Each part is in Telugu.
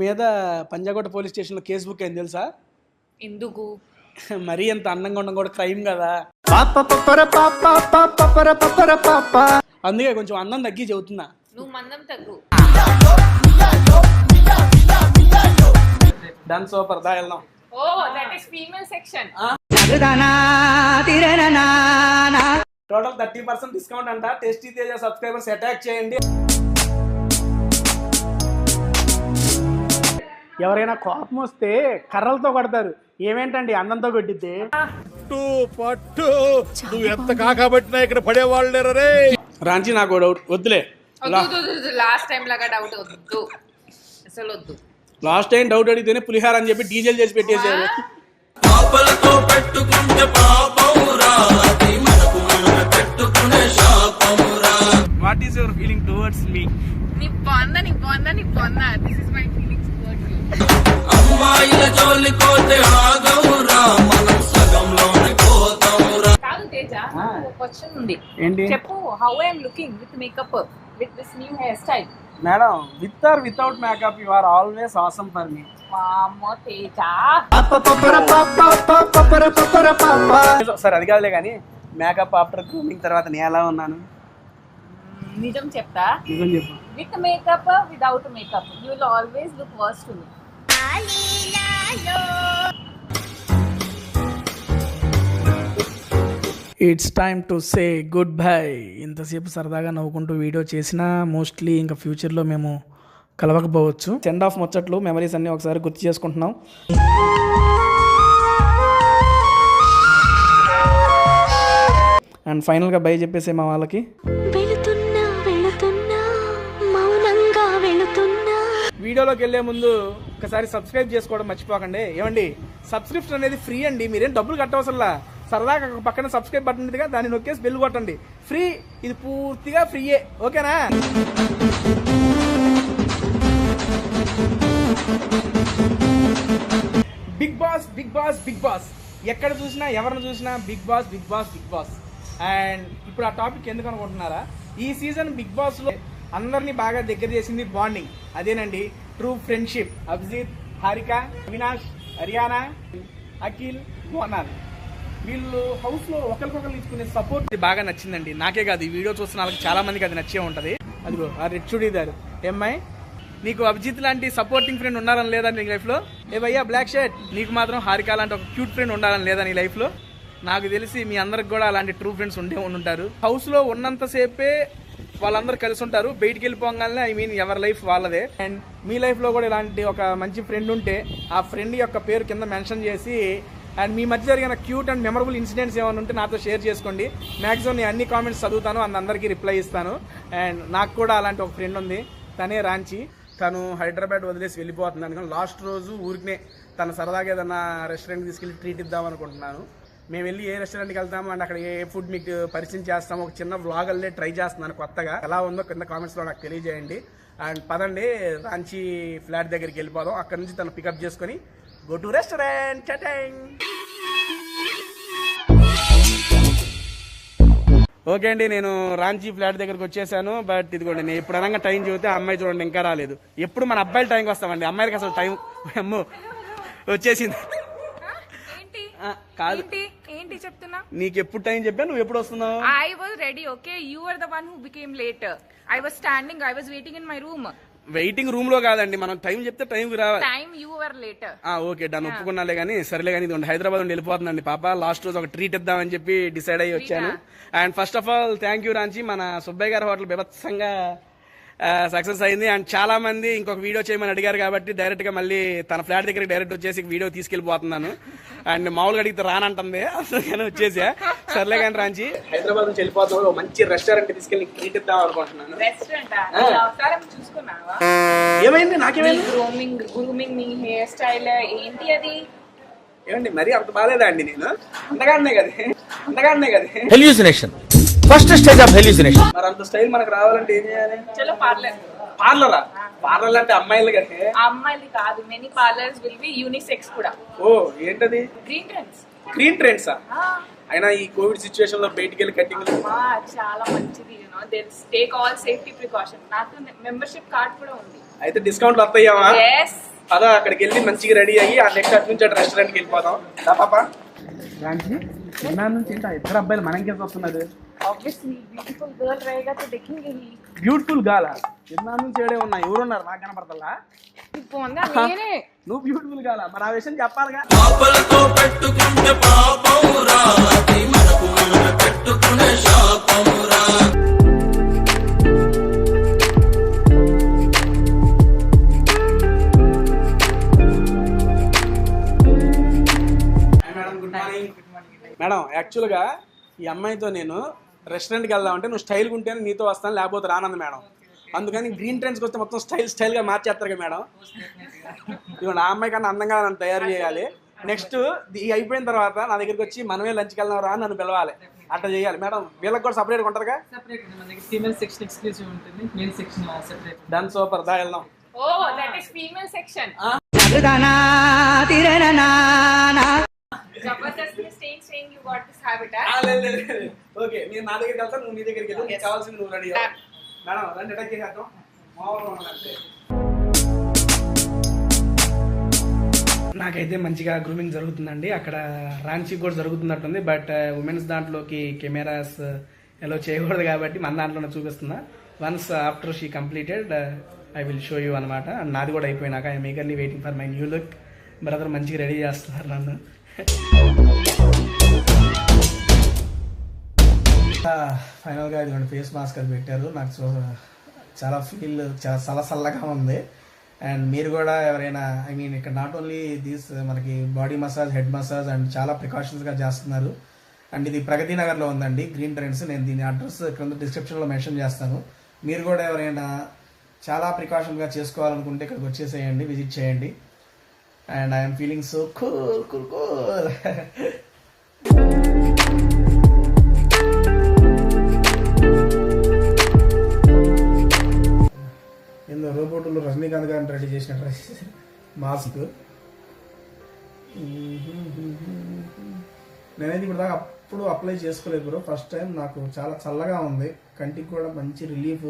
మీద పంజాగుట్ట పోలీస్ స్టేషన్లో కేసు బుక్ అయింది తెలుసా? ఎందుకు? మరీ అంత అందంగా ఉండడం కూడా క్రైమ్ కదా, అందుకే కొంచెం అందం తగ్గి చెబుతున్నా. నువ్వు మందం తగ్గు. డన్, సూపర్, దా వెళ్దాం. Oh that is female section. Total 30% discount అంట. టేస్టీ తేజ సబ్స్క్రైబర్స్ అటాక్ చేయండి. ఎవరైనా కోపం వస్తే కర్రలతో కొడతారు, ఏమేంటండి అందంతో కొట్టిద్ది. పట్టు నువ్వు ఎంత కాకబట్టినా ఇక్కడ పడేవాళ్ళు రే. రాంచి నాకు డౌట్, వద్దులే. లాస్ట్ టైం లాగా డౌట్ వద్దు, అసలు వద్దు. లాస్ట్ టైం డౌట్ అడిగితేనే పులిహార అని చెప్పి డీజల్ చేసి పెట్టేశారు. What is your feeling towards me? నీ పొంద this is my feelings towards you. అమ్మాయిల జోలికోతే ఆగవురా మనం సగంలోనే పోతావురా. కాదు తేజ, క్వశ్చన్ ఉంది. ఏంటి? చెప్పు. How I am looking with makeup, with this new hair style? Madam, with or without makeup you are always awesome for me. వామ్మో తేజ. సరే అది కాదులే కానీ, మేకప్ ఆఫ్టర్ గ్రూమింగ్ తర్వాత నేను ఎలా ఉన్నాను? నిజం చెప్తా, నిజం చెప్పు. With makeup without makeup you will always look worse to me. It's time to say good bye. ఇంతసేపు సరదాగా నవ్వుకుంటూ వీడియో చేసినా మోస్ట్లీ ఇంకా ఫ్యూచర్లో మేము కలవకపోవచ్చు. సెండ్ ఆఫ్ ముచ్చట్లు, మెమరీస్ అన్నీ ఒకసారి గుర్తు చేసుకుంటున్నాం. అండ్ ఫైనల్గా బై చెప్పేసే మా వాళ్ళకి. వీడియోలోకి వెళ్ళే ముందు ఒకసారి సబ్స్క్రైబ్ చేసుకోవడం మర్చిపోకండి. ఏమండి, సబ్స్క్రిప్షన్ అనేది ఫ్రీ అండి, మీరేం డబ్బులు కట్టవసరలా. సరదాగా పక్కన సబ్స్క్రైబ్ బటన్ ఉందిగా, దాన్ని నొక్కేసి బెల్ కొట్టండి. ఫ్రీ, ఇది పూర్తిగా ఫ్రీయే, ఓకేనా? Big boss big boss big boss, ఎక్కడ చూసినా ఎవరిని చూసినా big boss big boss big boss. And ఇప్పుడు ఆ టాపిక్ ఎందుకు అనుకుంటున్నారా? ఈ సీజన్ బిగ్ బాస్ లో అందరినీ బాగా దగ్గర చేసింది బాండింగ్, అదేనండి ట్రూ ఫ్రెండ్షిప్. అభిజిత్, హారిక, అవినాష్, హరియానా, అఖిల్, మోనాల్, వీళ్ళు హౌస్ లో ఒకరికొకరు ఇచ్చుకునే సపోర్ట్ బాగా నచ్చిందండి. నాకే కాదు, ఈ వీడియో చూస్తున్న వాళ్ళకి చాలా మందికి అది నచ్చే ఉంటది. అదిగో ఆ రెడ్ చూడీదారు. ఏమ్మాయి, నీకు అభిజిత్ లాంటి సపోర్టింగ్ ఫ్రెండ్ ఉండాలని లేదా నీ లైఫ్ లో? ఏ భయ్యా బ్లాక్ షర్ట్, నీకు మాత్రం హారిక లాంటి ఒక క్యూట్ ఫ్రెండ్ ఉండాలని లేదా నీ లైఫ్ లో? నాకు తెలిసి మీ అందరికి కూడా అలాంటి ట్రూ ఫ్రెండ్స్ ఉంటారు. హౌస్ లో ఉన్నంతసేపే వాళ్ళందరూ కలిసి ఉంటారు, బయటికి వెళ్ళిపోగానే ఎవరి లైఫ్ వాళ్ళదే. అండ్ మీ లైఫ్ లో కూడా ఇలాంటి ఒక మంచి ఫ్రెండ్ ఉంటే ఆ ఫ్రెండ్ యొక్క పేరు కింద మెన్షన్ చేసి, అండ్ మీ మధ్య జరిగిన క్యూట్ అండ్ మెమరబుల్ ఇన్సిడెంట్స్ ఏమైనా ఉంటే నాతో షేర్ చేసుకోండి. మ్యాక్సిమం నేను అన్ని కామెంట్స్ చదువుతాను, అందరికీ రిప్లై ఇస్తాను. అండ్ నాకు కూడా అలాంటి ఒక ఫ్రెండ్ ఉంది, తనే రాంచి. తను హైదరాబాద్ వదిలేసి వెళ్ళిపోతుంది అనుకుని లాస్ట్ రోజు ఊరికనే తన సరదాగా ఏదన్నా రెస్టారెంట్కి తీసుకెళ్ళి ట్రీట్ ఇద్దాం అనుకుంటున్నాను. మేము వెళ్ళి ఏ రెస్టారెంట్కి వెళ్తాము అండ్ అక్కడ ఏ ఫుడ్ మీకు పరిచయం చేస్తాము, ఒక చిన్న వ్లాగ్ అల్లే ట్రై చేస్తున్నాను కొత్తగా. ఎలా ఉందో కింద కామెంట్స్లో నాకు తెలియజేయండి. అండ్ పదండి రాంచి ఫ్లాట్ దగ్గరికి వెళ్ళిపోదాం. అక్కడ నుంచి తను పికప్ చేసుకొని గో టు రెస్టారెంట్. చటంగ్. ఓకే అండి, నేను రాంచి ఫ్లాట్ దగ్గరకు వచ్చేసాను. బట్ ఇదిగోండి, నేను ఎప్పుడు అనగా టైం చెబితే అమ్మాయి చూడండి ఇంకా రాలేదు. ఎప్పుడు మన అబ్బాయిలు టైంకి వస్తామండి, అమ్మాయిలకి అసలు టైం అమ్మో వచ్చేసింది. కాదు, ఏంటి చెప్తున్నా? నీకు ఎప్పుడు టైం చెప్పా, నువ్వు ఎప్పుడు వస్తున్నావు? I was ready, okay? You were the one who became late. I was standing, I was waiting in my room. Waiting room లో కాదండి, మనం టైం చెప్తే టైంకి రావాలి. Time you were later. Okay done, ఒప్పుకున్నాలే కానీ. సరేలే కానీ, ఇది హైదరాబాద్ నుండి వెళ్ళిపోతుందండి పాప. లాస్ట్ రోజు ఒక ట్రీట్ ఇద్దామని చెప్పి డిసైడ్ అయ్యి వచ్చాను. And first of all thank you Ranchi, మన సుబ్బయ్య గారి హోటల్ బీభత్సంగా సక్సెస్ అయింది. అండ్ చాలా మంది ఇంకొక వీడియో చేయమని అడిగారు కాబట్టి డైరెక్ట్ గా మళ్ళీ తన ఫ్లాట్ దగ్గరికి డైరెక్ట్ వచ్చేసి వీడియో తీసుకెళ్లిపోతున్నాను. అండ్ మామూలుగా అడిగితే రానంటుంది, అందుకని వచ్చేసా. సర్లే కానీ రాంచి, హైదరాబాద్ నుంచి వెళ్ళిపోతాం, మంచి రెస్టారెంట్ తీసుకెళ్ళి ట్రీట్ ఇద్దాం అనుకుంటున్నాను. ఏమైంది? నాకేమైంది? గ్రూమింగ్ నీ హెయిర్ స్టైల్ ఏంటి అది? ఏమండి మరీ అంత బాగాలేదా అండి? నేను అందగానే కదా. Hallucination, first stage of hallucination. మరి అంత స్టైల్ మనకు రావాలంటే ఏం చేయాలి? చలో పార్లర్. పార్లరా? పార్లర్ అంటే అమ్మాయిలు కదా? అమ్మాయిలు కాదు, many parlours will be unisex కూడా. ఓ ఏంటది? గ్రీన్ ట్రెండ్సా? అయినా ఈ కోవిడ్ సిచ్యువేషన్ లో బయటికి వెళ్ళి కట్టింగ్ చాలా మంచిది. They take all safety precaution. నాకు మెంబర్షిప్ కార్డ్ కూడా ఉంది. అయితే డిస్కౌంట్లు వస్తాయా? yes అదా అక్కడికి వెళ్ళి మంచిగా రెడీ అయ్యి ఆ నెక్స్ట్ అటు నుంచి అటు రెస్టారెంట్కి వెళ్ళిపోదాం పాప. నుంచి ఏంటి ఇద్దరు అబ్బాయిలు మనకేసి వస్తున్నారు. Obviously, beautiful girl रहेगा तो देखेंगे ही. బ్యూటిఫుల్ గాలా చిన్న నుంచి ఏడే ఉన్నా ఎవరున్నారు నాకు కనపడతల్లా. నేనే. నువ్వు బ్యూటిఫుల్ గాలా మరి ఆ విషయం చెప్పాలిగా. పాపలతో పెట్టుకుంటే పాపమురా అది మనకు మనం పెట్టుకునే శాపమురా. మేడం యాక్చువల్గా ఈ అమ్మాయితో నేను రెస్టారెంట్కి వెళ్దామంటే నువ్వు స్టైల్గా ఉంటేనే నీతో వస్తాను లేకపోతే రానంది మేడం. అందుకని గ్రీన్ ట్రెండ్స్కి వస్తే మొత్తం స్టైల్గా మార్చేస్తారు కదా మేడం. ఇవ్వండి ఆ అమ్మాయి కన్నా అందంగా నన్ను తయారు చేయాలి. నెక్స్ట్ ఈ అయిపోయిన తర్వాత నా దగ్గరికి వచ్చి మనమే లంచ్కి వెళ్దాం రా అని నన్ను పిలవాలి. అట్లా చేయాలి మేడం. వీళ్ళకి కూడా సపరేట్గా ఉంటుందిగా. ఫీమేల్ సెక్షన్ ఎక్స్క్లూజివ్ ఉంటుంది, మేల్ సెక్షన్ సెపరేట్. దాని సూపర్ దా వెళ్దాం. Oh, that is female section. Jabardast is saying you got this habit, okay నేను నా దగ్గరికి వెళ్తాను, నువ్వు నీ దగ్గరికి వెళ్ళు. నీకు కావాల్సింది నువ్వు రెడీ మేడం. రండి అటాక్ చేసేద్దాం. నాకైతే మంచిగా గ్రూమింగ్ జరుగుతుందండి. అక్కడ రాంచీ కూడా జరుగుతున్నట్టుంది. బట్ ఉమెన్స్ దాంట్లోకి కెమెరాస్ ఎలా చేయకూడదు కాబట్టి మన దాంట్లోనే చూపిస్తున్నా. Once after she completed I will show you అనమాట. నాది కూడా అయిపోయినాక I'm eagerly waiting for my new look. Brother మంచిగా రెడీ చేస్తున్నారు నన్ను. ఫైనల్గా ఇదిగోండి ఫేస్ మాస్క్ అది పెట్టారు. నాకు చాలా చాలా చల్లగా ఉంది. అండ్ మీరు కూడా ఎవరైనా ఐ మీన్ ఇక్కడ నాట్ ఓన్లీ దీస్ మనకి body massage, head massage and చాలా ప్రికాషన్స్గా చేస్తున్నారు. అండ్ ఇది ప్రగతి నగర్లో ఉందండి, గ్రీన్ ట్రెండ్స్. నేను దీని అడ్రస్ క్రింద డిస్క్రిప్షన్లో మెన్షన్ చేస్తాను. మీరు కూడా ఎవరైనా చాలా ప్రికాషన్గా చేసుకోవాలనుకుంటే ఇక్కడికి వచ్చేసేయండి, విజిట్ చేయండి. And I'm feeling so cool cool cool. ఏందో రోబోట్లో రజనీకాంత్ గారిని రెడీ చేసిన మాస్క్. నేనైతే ఇప్పుడు దాకా అప్పుడు అప్లై చేసుకోలేదు బ్రో, ఫస్ట్ టైం. నాకు చాలా చల్లగా ఉంది, కంటికి కూడా మంచి రిలీఫ్.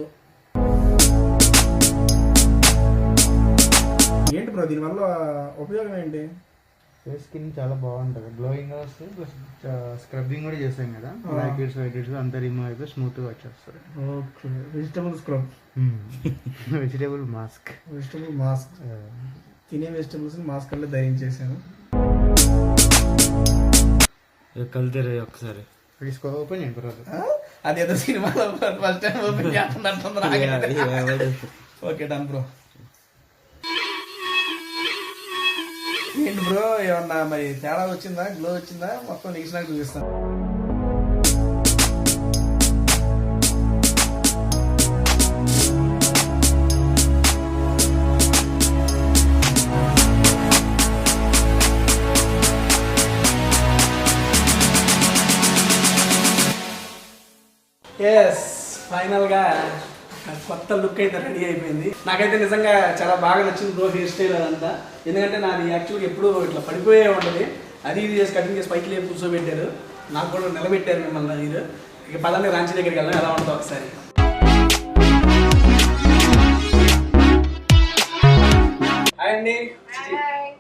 ఏంటి బ్రో దీనివల్ల ఉపయోగం ఏంటి? ఫేస్ స్కిన్ చాలా బాగుంటుంది, గ్లోయింగ్ వస్తుంది. ప్లస్ స్క్రబ్బింగ్ కూడా చేస్తాం కదా, బ్లాక్ హెడ్స్ వైట్ హెడ్స్ అంతా రిమూవ్ అయిపోయి స్మూత్గా వచ్చేస్తుంది. Okay, vegetable scrub, vegetable mask. Vegetable mask, తినే వెజిటబుల్స్ మాస్క్ అల్లే ధరించేసాను. కలితే ఒకసారి తీసుకో, ఓపెన్ చేయండి తర్వాత. అదేదో సినిమాలో ఫస్ట్ టైం ఓపెన్ చేస్తున్నట్టుంది. Okay done bro. ఏంటి బ్రో ఏమన్నా మరి తేడా వచ్చిందా, గ్లో వచ్చిందా? మొత్తం నెగిసినాక చూపిస్తాను. ఎస్, ఫైనల్గా కొత్త లుక్ అయితే రెడీ అయిపోయింది. నాకైతే నిజంగా చాలా బాగా నచ్చింది బ్రో హెయిర్ స్టైల్ అదంతా. ఎందుకంటే నాది యాక్చువల్గా ఎప్పుడు ఇట్లా పడిపోయే ఉంటుంది, అది ఇది చేసి కటింగ్ చేసి పైకి లేపు కూర్చోబెట్టారు. నాకు కూడా నిలబెట్టారు మిమ్మల్ని మీరు. ఇక పదండి రాంచీ దగ్గరికి వెళ్దాం, ఎలా ఉంటుందో ఒకసారి. హాయ్ అండి.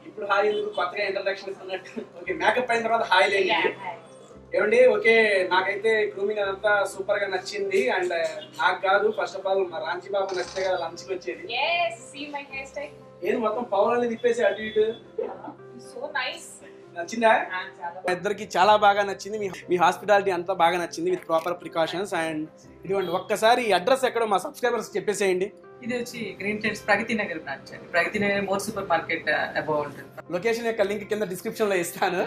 ఇప్పుడు హాయ్ కొత్తగా ఇంట్రడక్షన్ ఇస్తున్నట్టు. ఓకే, మేకప్ అయిన తర్వాత హాయ్ లేండి. ఏమండి ఓకే, నాకైతే గ్రూమింగ్ అదంతా సూపర్ గా నచ్చింది. అండ్ నాకు కాదు, ఫస్ట్ ఆఫ్ ఆల్ మా రాంచీ బాబు నచ్చితే కదా లంచ్ కి వచ్చేది. ఏం మొత్తం పవర్ తిప్పేసి అటు ఇటు. నచ్చిందా? ఇద్దరికి చాలా బాగా నచ్చింది. మీ హాస్పిటాలిటీ అంతా బాగా నచ్చింది విత్ ప్రాపర్ ప్రికాషన్స్. అండ్ ఇటువంటి ఒక్కసారి అడ్రస్ ఎక్కడో మా సబ్స్క్రైబర్స్ చెప్పేసేయండి. ఇది వచ్చి green trends Pragathi Nagar branch అండి. Pragathi Nagar more super market above ఉంటుంది. లొకేషన్ యొక్క లింక్ కింద డిస్క్రిప్షన్ లో ఇస్తాను.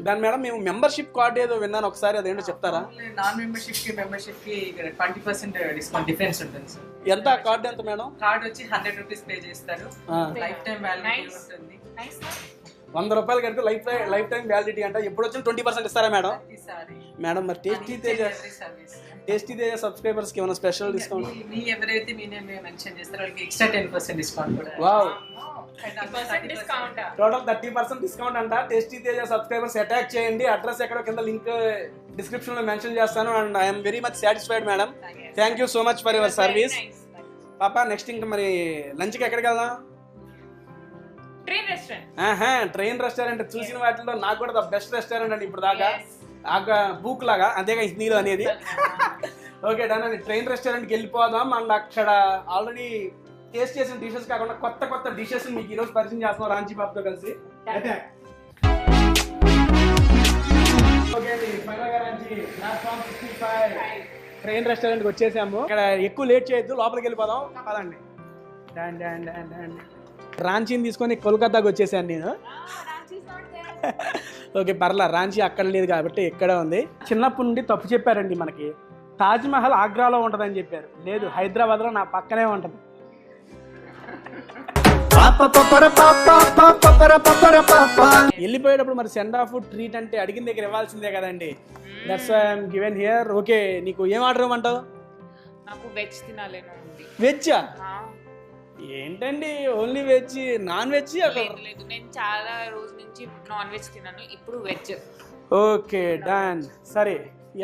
దాని మేడం మేము మెంబర్షిప్ కార్డ్ ఏదో విన్నాను, ఒకసారి అదేంటో చెప్తారా? నాన్ మెంబర్షిప్ కి మెంబర్షిప్ కి 20% డిస్కౌంట్ డిఫరెన్స్ ఉంటుంది సార్. ఎంత కార్డ్ ఎంత మేడం? కార్డ్ వచ్చి 100 రూపీస్ పే చేస్తారు, లైఫ్ టైం వ్యాలిడిటీ ఉంటుంది. 100 రూపాయలు కడితే లైఫ్ టైం వ్యాలిడిటీ అంట. ఎప్పుడు వచ్చిన 20% ఇస్తారా మేడం? మేడం మరి టేస్టీ తేజ సబ్స్క్రైబర్స్ కి ఏమైనా స్పెషల్ డిస్కౌంట్? మీ ఎవరైతే మీ నేమ్ మెన్షన్ చేస్తారో వాళ్ళకి ఎక్స్ట్రా 10% డిస్కౌంట్ కూడా. వావ్, డిస్కౌంట్ టోటల్ 30% డిస్కౌంట్ అంట. టేస్టీ తేజ సబ్స్క్రైబర్స్ అటాక్ చేయండి. అడ్రస్ ఎక్కడో కింద లింక్ డిస్క్రిప్షన్ లో మెన్షన్ చేస్తాను. And I'm very much satisfied madam. Thank you so much for your service. పాపా నెక్స్ట్ ఇంకా మరి లంచ్కి ఎక్కడికి వెళ్దాం? Train restaurant. ట్రైన్ రెస్టారెంట్ చూసిన వాటిలో నాకు కూడా ద బెస్ట్ రెస్టారెంట్ అండి ఇప్పుడు దాకా బూక్ లాగా అంతేగా హిందీలో అనేది. ఓకే డన్ అండి. ట్రైన్ రెస్టారెంట్కి వెళ్ళిపోదాం. అండ్ అక్కడ ఆల్రెడీ టేస్ట్ చేసిన డిషెస్ కాకుండా కొత్త కొత్త డిషెస్ మీకు ఈరోజు పరిచయం చేస్తున్నాం రాంచీ బాబుతో కలిసి. ఓకే అండి, ఫైనల్ గా రాంచీ ప్లాట్ఫామ్ 65 ట్రైన్ రెస్టారెంట్కి వచ్చేసాము. ఇక్కడ ఎక్కువ లేట్ చేయొద్దు, లోపలికి వెళ్ళిపోదాం పదండి. రాంచీని తీసుకొని కోల్కతాకి వచ్చేసాను నేను. ఓకే పర్లా, రాంచీ అక్కడ లేదు కాబట్టి ఇక్కడే ఉంది. చిన్నప్పటి నుండి తప్పు చెప్పారండి మనకి. తాజ్మహల్ ఆగ్రాలో ఉంటుందని చెప్పారు. లేదు, హైదరాబాద్లో నా పక్కనే ఉంటుంది. వెళ్ళిపోయేటప్పుడు మరి సెండ్ ఆఫ్ ట్రీట్ అంటే అడిగిన దగ్గర ఇవ్వాల్సిందే కదండి. That's why I'm given here. Okay, నీకు ఏం ఆర్డర్ ఇవ్వమంటావు? నాకు వెజ్ తినాలేను ఉంది. వెజ్జా? ఏంటండి ఓన్లీ వెజ్? Non veg? లేదు, నేను చాలా రోజు నుంచి నాన్ వెజ్ తిన్నాను, ఇప్పుడు వెజ్. Okay done. సరే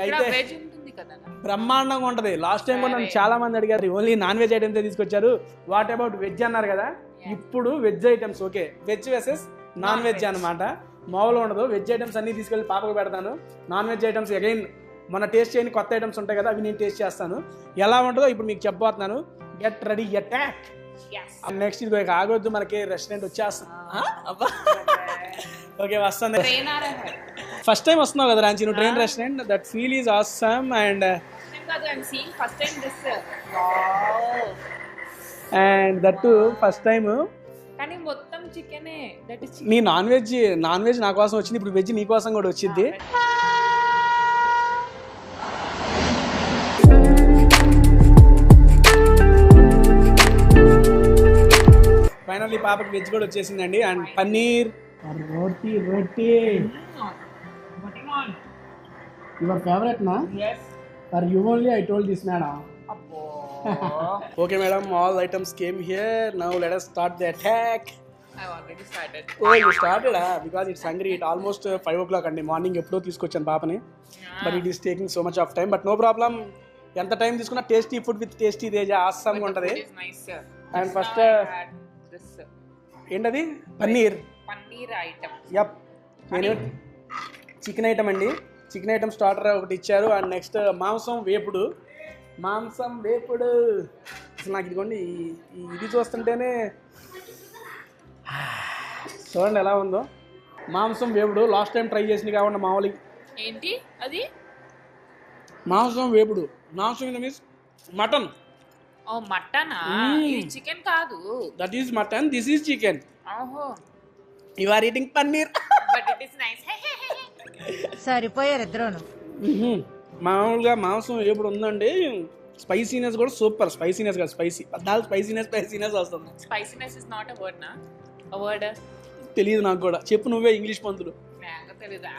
అయితే వెజ్ ఉంటుంది కదా, బ్రహ్మాండంగా ఉంటది. లాస్ట్ టైం కూడా నన్ను చాలా మంది అడిగారు ఓన్లీ నాన్ వెజ్ ఐటమ్స్ తీసుకొచ్చారు, వాట్ అబౌట్ వెజ్ అన్నారు కదా. ఇప్పుడు veg items. Okay, veg వెసెస్ non veg అనమాట. మామూలు ఉండదు. వెజ్ ఐటమ్స్ అన్ని తీసుకెళ్ళి పాపకు పెడతాను. నాన్ వెజ్ ఐటమ్స్ అగైన్ మన టేస్ట్ చేయని కొత్త ఐటమ్స్ ఉంటాయి కదా, అవి నేను టేస్ట్ చేస్తాను. ఎలా ఉంటుందో ఇప్పుడు మీకు చెప్పబోతున్నాను. Get ready, attack. నెక్స్ట్ ఇది ఆగొద్దు, మనకి రెస్టారెంట్ వచ్చేస్తాను. ఓకే వస్తుంది. ఫస్ట్ టైం వస్తున్నావు కదా రాంచీ నువ్వు train restaurant. That feel is awesome. And that first time. కానీ మొత్తం చికెనే. దట్ ఇస్ నీ నాన్ వెజ్ నా కోసం వచ్చింది, ఇప్పుడు వెజ్ నీ కోసం కూడా వచ్చింది. ఫైనల్లీ పాపకి వెజ్ కూడా వచ్చేసిందండి. And paneer roti your favourite నా? For you only I told this madam. Okay madam, all items came here. Now let us start the attack. I already started. Oh, you started? Because it's hungry. It almost 5 o'clock అండి. మార్నింగ్ ఎప్పుడో తీసుకొచ్చాను పాపని. But it is taking so much of time. But no problem. ఎంత టైం తీసుకున్నా tasty food with tasty rage ఆసమ్గా ఉంటుంది. అండ్ ఫస్ట్ ఏంటది? పన్నీర్ ఐటమ్. యప్, నేను చికెన్ ఐటమ్ అండి. చికెన్ ఐటమ్ స్టార్టర్ ఒకటి ఇచ్చారు. అండ్ నెక్స్ట్ మాంసం వేపుడు. అసలు నాకు ఇదిగోండి ఇది చూస్తుంటేనే చూడండి ఎలా ఉందో. మాంసం వేపుడు లాస్ట్ టైం ట్రై చేసింది కాకుండా మామూలు. ఏంటి అది? మాంసం వేపుడు. మాంసం మీన్స్ మటన్. ఓ మటనా? ఇది చికెన్ కాదు. That is mutton, this is chicken. ఓహో, you are eating paneer. But it is nice. సరిపోయారు ఇద్దరును. మామూలుగా మాంసం వేపుడు ఉందండి. స్పైసీనెస్ కూడా సూపర్. స్పైసీనెస్ కాదు, స్పైసీ. పద్నాలుగు స్పైసీనెస్ వస్తుంది. Spiciness is not a word నా? అ వర్డ్ తెలియదు నాకు కూడా. చెప్పు నువ్వే ఇంగ్లీష్ పంతులు. నాకు తెలీదా?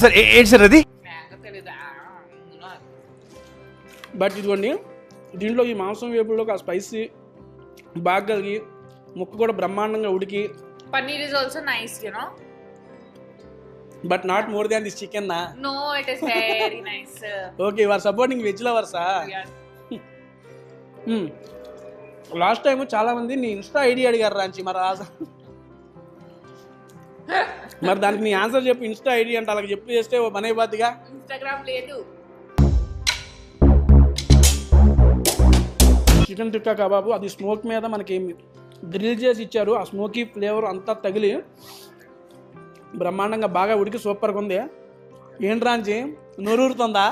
సార్ ఏంటి సార్ అది? నాకు తెలీదా? బట్ ఇదిగోండి దీంట్లో ఈ మాంసం వేపుడులోకి ఆ స్పైసీ బాగా కలిగి ముక్క కూడా బ్రహ్మాండంగా ఉడికి. Paneer is also nice, you know, but not more than this chicken నా? No, it is very nice. Okay, you are supporting veg లవర్సా? లాస్ట్ టైం చాలా మంది నీ ఇన్స్టా ఐడి అడిగారు రాంచి. మరి దానికి నీ ఆన్సర్ చెప్పు. ఇన్స్టా ఐడి అంటే అలాగే చెప్పు చేస్తే మనే బాధ్యగా. ఇన్స్టాగ్రామ్ లేదు. చికెన్ టిక్కా కబాబు అది స్మోక్ మీద మనకి గ్రిల్ చేసి ఇచ్చారు. ఆ స్మోకీ ఫ్లేవర్ అంతా తగిలి బ్రహ్మాండంగా బాగా ఉడికి సూపర్గా ఉంది. ఏంటి రాంచి నోరూరుతుందా?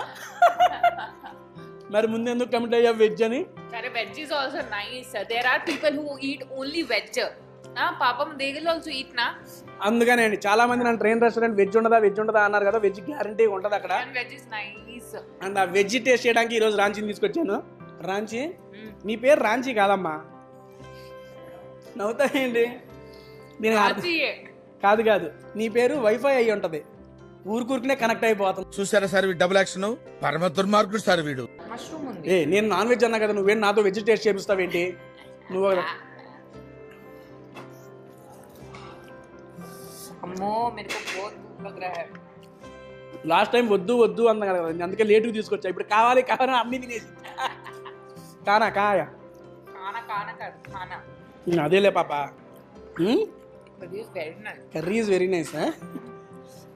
మరి ముందు ఎందుకు కమిట్ అయ్యా వెజ్ అని? సరే, veg is also nice. There are people who eat only veg. పాపం దే విల్ ఆల్సో ఈట్ నా. అందుకనే అండి చాలా మంది నన్ను ట్రైన్ రెస్టారెంట్ వెజ్ ఉండదా అన్నారు కదా. వెజ్ గ్యారంటీ ఉంటుంది అక్కడ. Veg is nice. అండ్ ఆ వెజ్ టేస్ట్ చేయడానికి ఈరోజు రాంచీని తీసుకొచ్చాను. రాంచీ, నీ పేరు రాంచీ కాదమ్మా. నవ్వుతాయండి. కాదు, నీ పేరు వైఫై అయ్యి ఉంటది. ఊరుకూరుకునే కనెక్ట్ అయిపోతుంది. చూసారా సార్ వీడు డబుల్ యాక్షన్? పరమ దుర్మార్గుడు సార్ వీడు. మష్రూమ్ ఉంది. నేను నాన్ వెజ్ అన్నా కదా, నువ్వేం నాతో వెజ్ టేస్ట్ చేపిస్తావేంటి? నువ్వు అమ్మో, मेरे को बहुत भूख लग रहा है. లాస్ట్ టైం వద్దు అన్నా కదా, అందుకే లేటుగా తీసుకొచ్చా. ఇప్పుడు కావాలి అన్ని తినేసి. కానా కానా కాదు, అదేలే పాప. But it's very nice. Curry is very nice.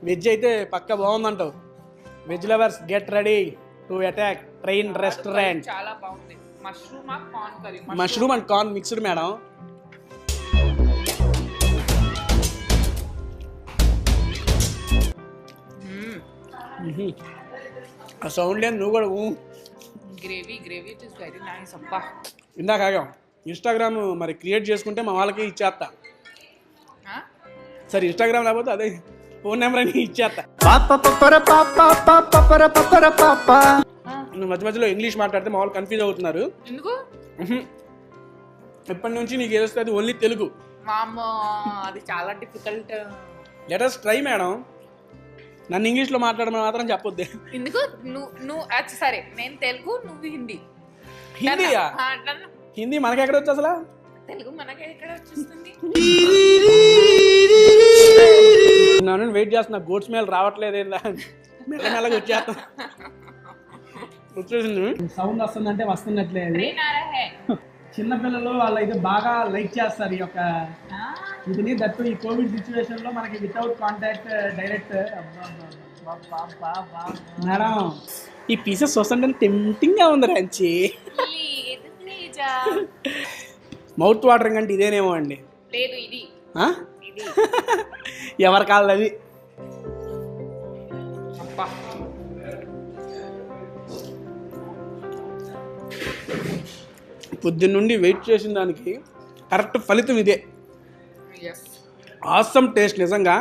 Veg అయితే పక్క బాగుందంటావు. Veg lovers get ready to attack train restaurant. చాలా బాగుంది. మష్రూమ్ ఆ corn curry. Mushroom and corn mixed madam. ఆ సౌండ్ లేదు నువ్వు కూడా gravy it is very nice అబ్బా. ఇందాక ఆగాం. ఇన్స్టాగ్రామ్ మరి క్రియేట్ చేసుకుంటే మా వాళ్ళకి ఇచ్చేస్తా. సరే ఇన్స్టాగ్రామ్ లేకపోతే అదే ఫోన్ నెంబర్ అని ఇచ్చేస్తా. నువ్వు మధ్య మధ్యలో ఇంగ్లీష్ మాట్లాడితే మా వాళ్ళు కన్ఫ్యూజ్ అవుతున్నారు. ఎందుకు? ఇప్పటి నుంచి నీకు ఏదొస్తుంది ఓన్లీ తెలుగు. అది చాలా difficult. Let us try madam. నన్ను ఇంగ్లీష్లో మాట్లాడమని మాత్రం చెప్పొద్దు. ఎందుకు? నువ్వు సరే నేను తెలుగు, నువ్వు హిందీ. హిందీయా? హిందీ మనకెక్కడ వచ్చు అసలు? తెలుగు మనకి ఎక్కడ వచ్చేస్తుంది? నన్ను వెయిట్ చేస్తున్నా. గోట్ స్మెల్ రావట్లేదు ఏందా? మెల్లమెల్లగా వచ్చేస్తా. వచ్చేసింది. సౌండ్ వస్తుందంటే వస్తున్నట్లే. చిన్నపిల్లలు వాళ్ళు అయితే బాగా లైక్ చేస్తారు ఈ యొక్క ఇది. దట్టు ఈ కోవిడ్ సిచ్యువేషన్ లో మనకి వితౌట్ కాంటాక్ట్ డైరెక్ట్. మేడం ఈ పీసెస్ వస్తుంటే టెంప్టింగ్ గా ఉంది రంచి. మౌత్ వాటరింగ్ అంటే ఇదేనేమో అండి. లేదు ఇది ఎవరి కాళ్ళు అది. పొద్దున్న నుండి వెయిట్ చేసిన దానికి కరెక్ట్ ఫలితం ఇదే. Awesome taste. నిజంగా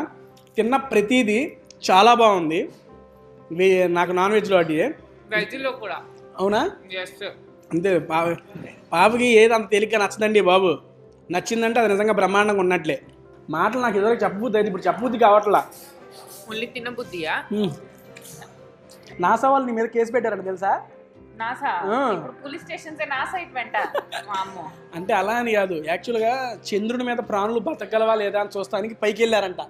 తిన్న ప్రతిదీ చాలా బాగుంది. నాకు నాన్ వెజ్లో అడిగే వెజ్లో కూడా. అవునా? అంతే. పాపకి ఏది అంత తేలిక నచ్చదండి బాబు. నచ్చిందంటే అది నిజంగా బ్రహ్మాండంగా ఉన్నట్లే. మాటలు నాకు ఎదురు చెప్పబుద్ధి అయితే ఇప్పుడు చెప్పబుద్ధి కావట్లా. ఓన్లీ తినబుద్ధియా? నాసా వాళ్ళు నీ మీద కేసు పెట్టారంట తెలుసా? నాసా? ఇప్పుడు పోలీస్ స్టేషన్ నాసా ఇటు వెంట. అంటే అలా అని కాదు. యాక్చువల్గా చంద్రుడి మీద ప్రాణులు బతకగలవా లేదా అని చూస్తానికి పైకి వెళ్ళారంట.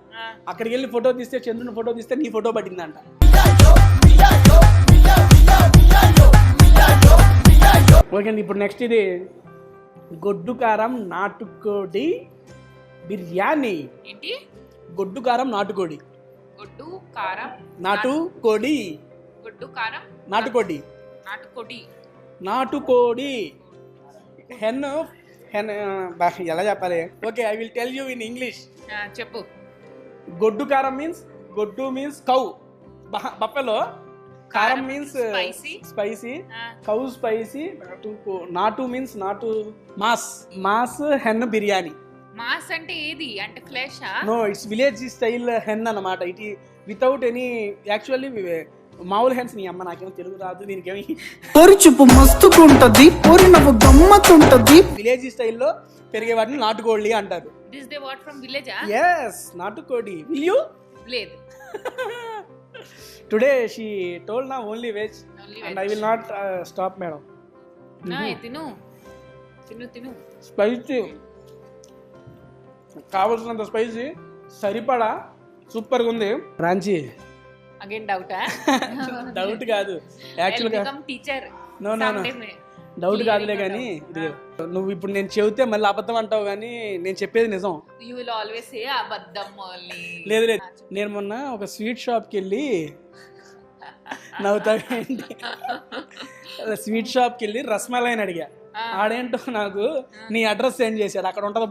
అక్కడికి వెళ్ళి ఫోటో తీస్తే, చంద్రుని ఫోటో తీస్తే నీ ఫోటో పట్టిందంట. ఓకే అండి. ఇప్పుడు నెక్స్ట్ ఇది గొడ్డు కారం నాటుకోడి బిర్యానీ. ఏంటి? గొడ్డు కారం నాటుకోడి. గొడ్డు కారం నాటుకోడి. గొడ్డు కారం నాటుకోడి. నాటుకోడి. హెన్ ఎలా చెప్పాలి? Okay I will tell you in English. చెప్పు. గొడ్డు కారం మీన్స్, గొడ్డు మీన్స్ కౌ బఫెలో. కారం మీన్స్ స్పైసీ. Cow spicy. నాటు మీన్స్ నాటు మాస్ హెన్ బిర్యానీ. మాస్ అంటే ఏది? అంటే flesh? No, it's village style hen అన్నమాట. ఇట్ వితౌట్ ఎనీ యాక్చువల్లీ మామూలు హెన్స్. నీ అమ్మ నాకేమో తెలుగు రాదు దీనికేమి. చూపు మస్తుకుంటది, నవ్వు గమ్మత్తుంటది. విలేజ్ స్టైల్లో పెరిగే వాటిని నాటుకోడి అంటారు. This they what from village? yes, నాటుకోడి. will you? లేదు. Today she told now only veg and I will not stop madam. తిను. స్పైసీ కావాల్సినంత స్పైసీ సరిపడా సూపర్గా ఉంది. రాంచి అగైన్ డౌటా? డౌట్ కాదు యాక్చువల్గా. టీచర్. నో డౌట్ కాదులే కానీ నువ్వు ఇప్పుడు నేను చెబితే మళ్ళీ అబద్ధం అంటావు కానీ నేను చెప్పేది నిజం. యు విల్ ఆల్వేస్ సే అబద్ధం ఓన్లీ. లేదు నేను మొన్న ఒక స్వీట్ షాప్కి వెళ్ళి నవ్వుతావేంటి? స్వీట్ షాప్కి వెళ్ళి రస్మలైని అడిగా. ఆడేంటో నాకు నీ అడ్రస్ సెండ్ చేశాడు. అక్కడ ఉంటది.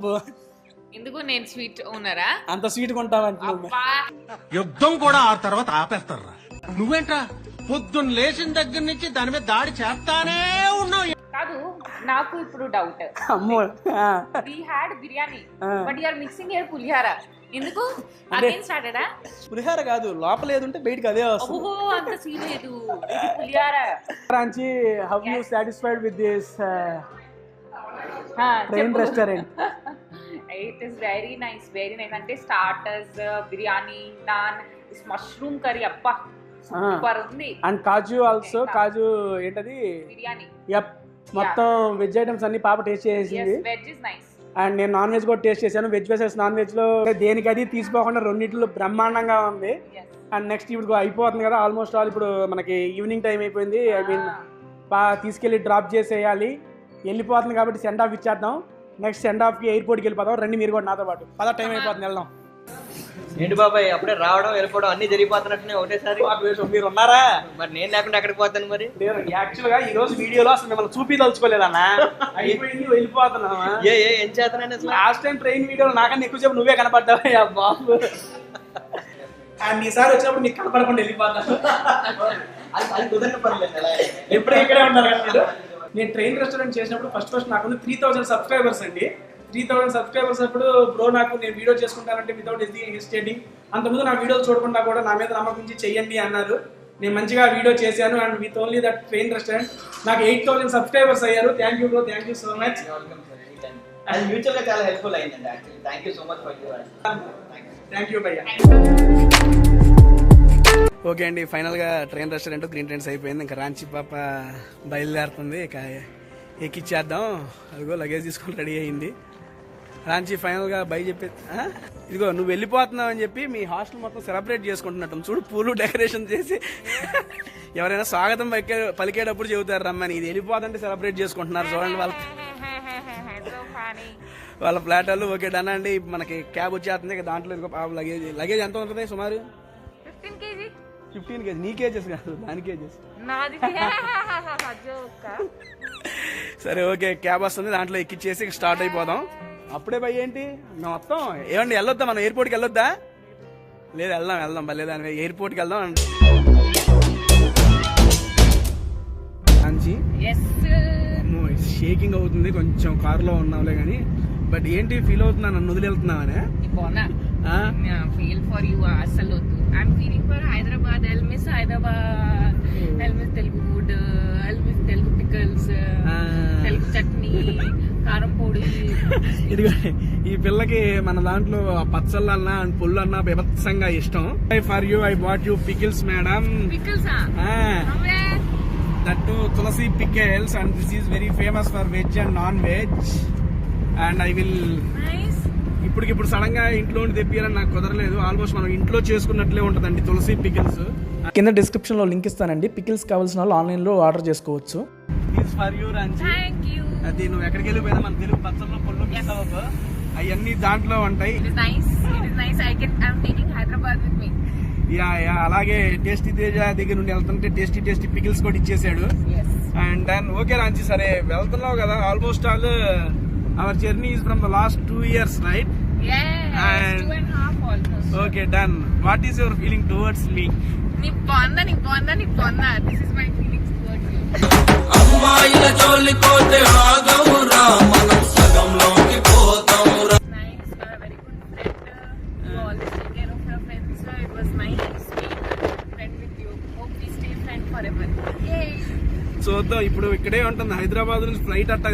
ఎందుకు? నేను స్వీట్ ఓనరా? అంత స్వీట్ కొంటావంటే యుద్ధం కూడా ఆ తర్వాత ఆపేస్తారా? నువ్వేంట్రా పొద్దున్న లేచిన దగ్గర నుంచి దాని మీద దాడి చేస్తానే ఉన్నావు. కాదు, నాకు ఇప్పుడు డౌట్. అమ్మో, we had biryani but you are mixing here పులిహార. ఎందుకు? అగైన్ స్టార్టెడా? పులిహార కాదు, లోపల ఏది ఉంటే బయటికి అదే వస్తుంది. ఓహో, అంత సీన్ లేదు. ఇది పులిహార. Ranchi, how you satisfied with this train restaurant? It is very nice, very nice. అంటే starters, biryani, naan, mushroom curry అబ్బా సూపర్ ఉంది. And kaju also. కాజు ఏంటది? బిర్యానీ. యప్, మొత్తం వెజ్ ఐటమ్స్ అన్ని పాప టేస్ట్ చేసింది. Veg is nice. అండ్ నేను నాన్ వెజ్ కూడా టేస్ట్ చేశాను. వెజ్ వర్సెస్ నాన్ వెజ్ లో దేనికి అది తీసుకోకుండా రెండింటిలో బ్రహ్మాండంగా ఉంది. అండ్ నెక్స్ట్ ఇప్పుడు అయిపోతుంది కదా ఆల్మోస్ట్ ఆల్. ఇప్పుడు మనకి ఈవినింగ్ టైం అయిపోయింది. ఐ మీన్ తీసుకెళ్ళి డ్రాప్ చేసేయాలి. వెళ్ళిపోతుంది కాబట్టి సెండ్ ఆఫ్ ఇచ్చేద్దాం. నెక్స్ట్ సెండ్ ఆఫ్కి ఎయిర్పోర్ట్కి వెళ్ళిపోతాం. రండి మీరు కూడా నాతో పాటు. పద, టైం అయిపోతుంది, వెళ్దాం. ఏంటి బాబాయ్ అప్పుడే రావడం వెళ్ళిపోవడం అన్ని జరిగిపోతున్నట్టునే ఒకటేసారి? మీరు ఉన్నారా? మరి నేను లేకుండా ఎక్కడికి పోతాను మరి? యాక్చువల్ గా ఈ రోజు వీడియోలో అసలు మిమ్మల్ని చూపించదలుచుకోలేదన్నా, అయిపోయింది, వెళ్ళిపోతున్నావా? ఏం చేతనండి అసలు? లాస్ట్ టైం ట్రైన్ వీడియోలో నాకన్నా ఎక్కువ సేపు నువ్వే కనపడ్డావా బాబు. అండ్ ఈసారి వచ్చినప్పుడు నీకు కనపడకుండా వెళ్ళిపోతాను. అది కుదరని పర్లేదు, ఎప్పుడు ఇక్కడే ఉంటారు కదా మీరు. నేను ట్రైన్ రెస్టారెంట్ చేసినప్పుడు ఫస్ట్ నాకు 3000 సబ్స్క్రైబర్స్ అండి. 3000 సబ్స్క్రైబర్స్ అప్పుడు బ్రో నాకు నేను వీడియో చేసుకుంటానంటే వితౌట్ హెసిటేటింగ్, అంతకుముందు నా వీడియోలు చూడకుండా కూడా నా మీద నమ్మకం నుంచి చెయ్యండి అన్నారు. నేను మంచిగా వీడియో చేశాను. And with only that train restaurant నాకు 8000 సబ్స్క్రైబర్స్ అయ్యారు. Thank you bro, thank you so much. అది ఫ్యూచర్ లో చాలా హెల్ప్ఫుల్ అయిందండి actually. Thank you so much for your thank you భయ్యా. ఓకే అండి, ఫైనల్గా ట్రైన్ రెస్టారెంట్ గ్రీన్ ట్రైన్స్ అయిపోయింది. ఇంకా రాంచి పాప బయలుదేరుతుంది. ఇక ఎక్కిచ్చేద్దాం. అదిగో లగేజ్ తీసుకొని రెడీ అయింది. రాంచి ఫైనల్గా బై చెప్పి ఇదిగో నువ్వు వెళ్ళిపోతున్నావు అని చెప్పి మీ హాస్టల్ మొత్తం సెలబ్రేట్ చేసుకుంటున్నట్టు చూడు, పూలు డెకరేషన్ చేసి ఎవరైనా స్వాగతం పలికేటప్పుడు చెబుతారు రమ్మని, ఇది వెళ్ళిపోతుంటే సెలబ్రేట్ చేసుకుంటున్నారు చూడండి వాళ్ళ ఫ్లాట్ వాళ్ళు. ఓకే డన్ అండి, మనకి క్యాబ్ వచ్చేస్తుంది. ఇక దాంట్లో ఇంకో లగేజ్ ఎంత ఉంటుంది సుమారు? 15 కేజీ. నీ కేజెస్ కాదు, దాని కేజెస్. సరే ఓకే, క్యాబ్ వస్తుంది, దాంట్లో ఎక్కిచ్చేసి స్టార్ట్ అయిపోదాం. అప్పుడే భయ ఏంటి మేము మొత్తం ఏమండి వెళ్ళొద్దా? మనం ఎయిర్పోర్ట్కి వెళ్ళొద్దా? లేదు, వెళ్దాం బలేదాని ఎయిర్పోర్ట్కి వెళ్దాం. మంచి షేకింగ్ అవుతుంది కొంచెం, కారులో ఉన్నాంలే కానీ. బట్ ఏంటి ఫీల్ అవుతున్నా నన్ను వదిలి వెళ్తున్నావనే? ఫీల్ ఫర్ యూ అసలు వద్దు. I'm feeling for Hyderabad. I'll miss Hyderabad, I'll miss Telugu food, I'll miss Telugu pickles, Telugu chutney, కారం పొడి. ఇదిగో ఈ పిల్లకి మన దాంట్లో పచ్చళ్ళన్నా పుల్లన్నా బీభత్సంగా ఇష్టం. For you I bought you pickles madam. That Tulasi pickles and this is very famous for veg and non veg. And I will ఇప్పుడు సడన్ గా ఇంట్లో తెప్పియాలని నాకు కుదరలేదు. ఆల్మోస్ట్ మనం ఇంట్లో చేసుకున్నట్లే ఉంటదండి తులసి పికిల్స్. కింద డిస్క్రిప్షన్ లో లింక్ ఇస్తానండి. పికిల్స్ కావాల్సిన వాళ్ళు ఆన్లైన్ లో ఆర్డర్ చేసుకోవచ్చు. For you Ranchi. అది నువ్వు ఎక్కడికి వెళ్ళిపోయినా మన తెలుగు పచ్చల్లో పొల్లు అవన్నీ దాంట్లో ఉంటాయి. అలాగే టేస్టీ తేజ దగ్గర నుండి వెళ్తుంటే టేస్టీ పికిల్స్ కూడా ఇచ్చేసాడు. అండ్ దెన్ ఓకే రాంచి, సరే వెళ్తున్నావు కదా. Almost all our journey is from the last 2 years, right? Yeah, and 2.5 almost. Okay, done. What is your feeling towards me? నీ బొంద. This is my feelings towards you. అమ్మాయిల జోలికోతే ఆగవురా, మనం సగంలోకి పోతామురా. Nice, very good friend. You always take care of your friends. It was nice being friend with you. Hope we stay friend forever. Yay. చూద్దాం. ఇప్పుడు ఇక్కడే ఉంటుంది. హైదరాబాద్ నుంచి ఫ్లైట్ అట్ట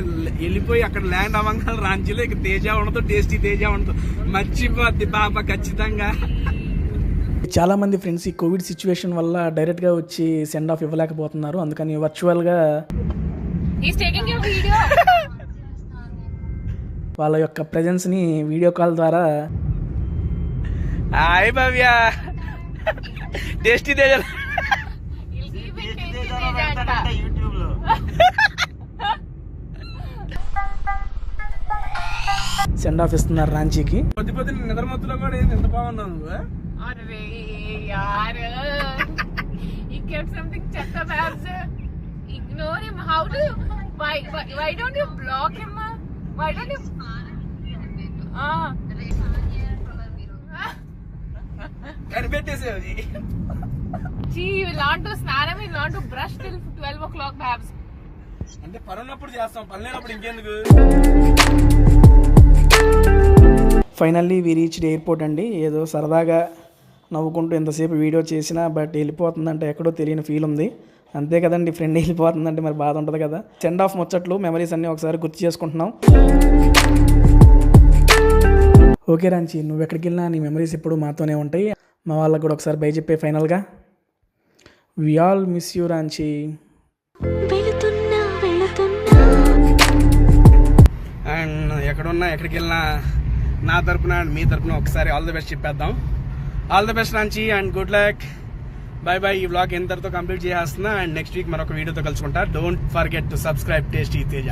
వెళ్ళిపోయి అక్కడ ల్యాండ్ అవ్వగా రాంచీలో ఇక తేజ ఉండదు, టేస్టీ తేజ ఉండదు, మర్చిపోద్ది పాప ఖచ్చితంగా. చాలా మంది ఫ్రెండ్స్ ఈ కోవిడ్ సిచ్యువేషన్ వల్ల డైరెక్ట్ గా వచ్చి సెండ్ ఆఫ్ ఇవ్వలేకపోతున్నారు. అందుకని వర్చువల్ గా వాళ్ళ యొక్క ప్రెజెన్స్ ని వీడియో కాల్ ద్వారా. హాయ్ భవ్య, టేస్టీ తేజ యూట్యూబ్ లో సెండ్ ఆఫ్ ఇస్తున్నారు రాంచీకి. పొద్దు నిద్ర మత్తులో కూడా ఎంత బాగున్నావు నువ్వు. అరే యార్, he kept something చెత్త babs. Ignore him. How do you, why don't you block him? Why don't you కనిపెట్టేసేవి. Gee, you will not do snanam, you will not do brush till 12 o'clock babs. అంటే పనున్నప్పుడు చేస్తాం, పని లేనప్పుడు ఇంకెందుకు. ఫైనల్లీ వి రీచ్డ్ ఎయిర్పోర్ట్ అండి. ఏదో సరదాగా నవ్వుకుంటూ ఎంతసేపు వీడియో చేసినా బట్ వెళ్ళిపోతుందంటే ఎక్కడో తెలియని ఫీల్ ఉంది. అంతే కదండి, ఫ్రెండ్ వెళ్ళిపోతుందంటే మరి బాధ ఉంటుంది కదా. సెండ్ ఆఫ్ ముచ్చట్లు మెమరీస్ అన్నీ ఒకసారి గుర్తు చేసుకుంటున్నాం. ఓకే రాంచి, నువ్వు ఎక్కడికి వెళ్ళినా నీ మెమరీస్ ఎప్పుడు మాతోనే ఉంటాయి. మా వాళ్ళకి కూడా ఒకసారి బై చెప్పే ఫైనల్గా. We all miss you Ranchi. And ఎక్కడున్నా ఎక్కడికి వెళ్ళినా నా తరపున అండ్ మీ తరపున ఒకసారి ఆల్ ది బెస్ట్ చెప్పేద్దాం. All the best Ranchi and good luck. Bye bye. ఈ వ్లాగ్ ఎంతటితో కంప్లీట్ చేసేస్తున్నా. అండ్ నెక్స్ట్ వీక్ మరొక వీడియోతో కలుసుకుంటా. Don't forget to subscribe tasty Teja.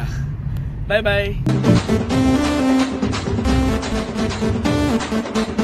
Bye bye. Bye.